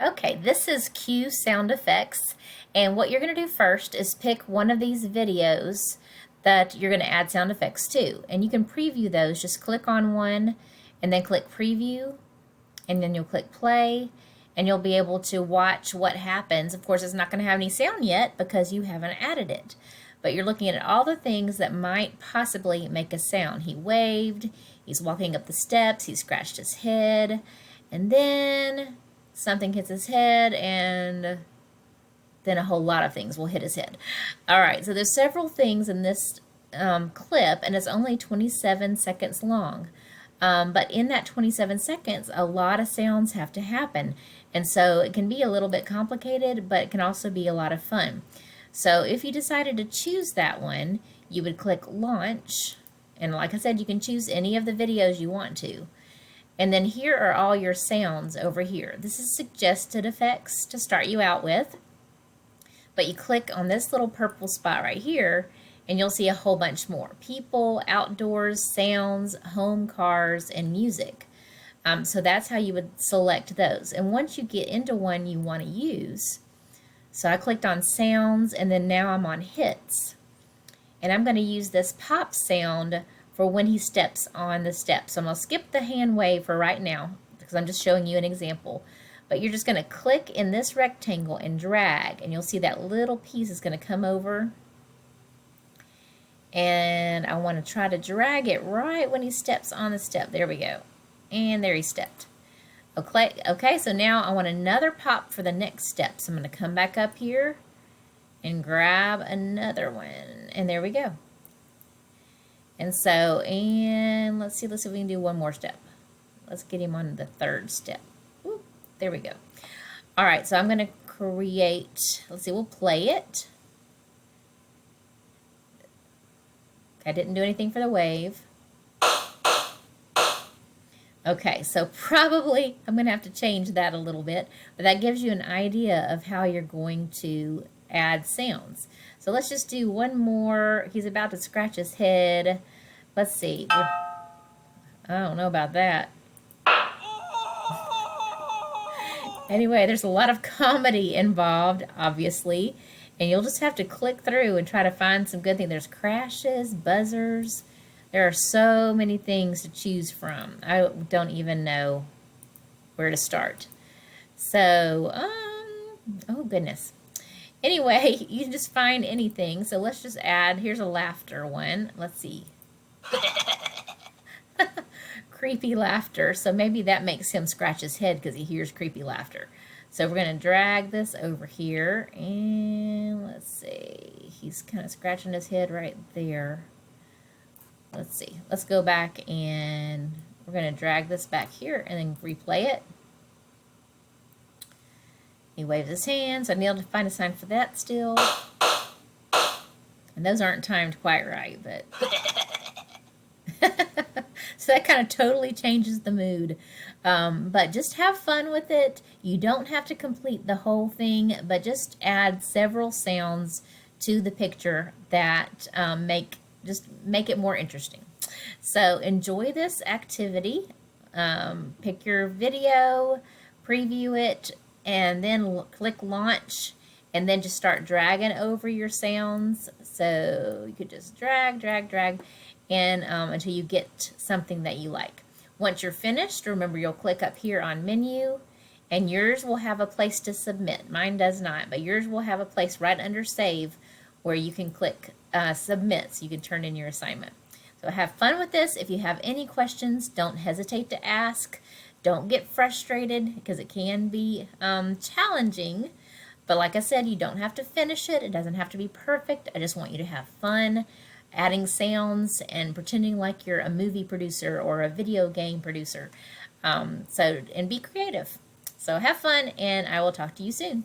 Okay, this is Q Sound Effects, and what you're going to do first is pick one of these videos that you're going to add sound effects to, and you can preview those. Just click on one and then click preview, and then you'll click play, and you'll be able to watch what happens. Of course, it's not going to have any sound yet because you haven't added it, but you're looking at all the things that might possibly make a sound. He waved, he's walking up the steps, he scratched his head, and then something hits his head, and then a whole lot of things will hit his head. All right, so there's several things in this clip, and it's only 27 seconds long. But in that 27 seconds, a lot of sounds have to happen. And so it can be a little bit complicated, but it can also be a lot of fun. So if you decided to choose that one, you would click launch. And like I said, you can choose any of the videos you want to. And then here are all your sounds over here. This is suggested effects to start you out with. But you click on this little purple spot right here, and you'll see a whole bunch more. People, outdoors, sounds, home, cars, and music. So that's how you would select those. And once you get into one you want to use, so I clicked on sounds, and then now I'm on hits. And I'm going to use this pop sound for when he steps on the steps. So I'm going to skip the hand wave for right now because I'm just showing you an example. But you're just going to click in this rectangle and drag, and you'll see that little piece is going to come over. And I want to try to drag it right when he steps on the step. There we go. And there he stepped. Okay, so now I want another pop for the next step. So I'm going to come back up here and grab another one. And there we go. And so, and let's see if we can do one more step. Let's get him on the third step. Woo, there we go. All right, so I'm going to create, let's see, we'll play it. I didn't do anything for the wave. Okay, so probably I'm going to have to change that a little bit, but that gives you an idea of how you're going to add sounds. So let's just do one more. He's about to scratch his head. Let's see. I don't know about that. Anyway, there's a lot of comedy involved, obviously, and you'll just have to click through and try to find some good things. There's crashes, buzzers. There are so many things to choose from. I don't even know where to start. So, oh goodness. Anyway, you can just find anything. So let's just add, here's a laughter one. Let's see. Creepy laughter. So maybe that makes him scratch his head because he hears creepy laughter. So we're going to drag this over here. And let's see. He's kind of scratching his head right there. Let's see. Let's go back, and we're going to drag this back here and then replay it. He waves his hands. I need to find a sign for that still. And those aren't timed quite right, but so that kind of totally changes the mood. But just have fun with it. You don't have to complete the whole thing, but just add several sounds to the picture that make it more interesting. So enjoy this activity. Pick your video, preview it, and then click launch, and then just start dragging over your sounds. So you could just drag, and until you get something that you like. Once you're finished, remember you'll click up here on menu, and yours will have a place to submit. Mine does not, but yours will have a place right under save where you can click submit, so you can turn in your assignment. So have fun with this. If you have any questions, don't hesitate to ask. Don't get frustrated because it can be challenging. But like I said, you don't have to finish it. It doesn't have to be perfect. I just want you to have fun adding sounds and pretending like you're a movie producer or a video game producer. And be creative. So have fun, and I will talk to you soon.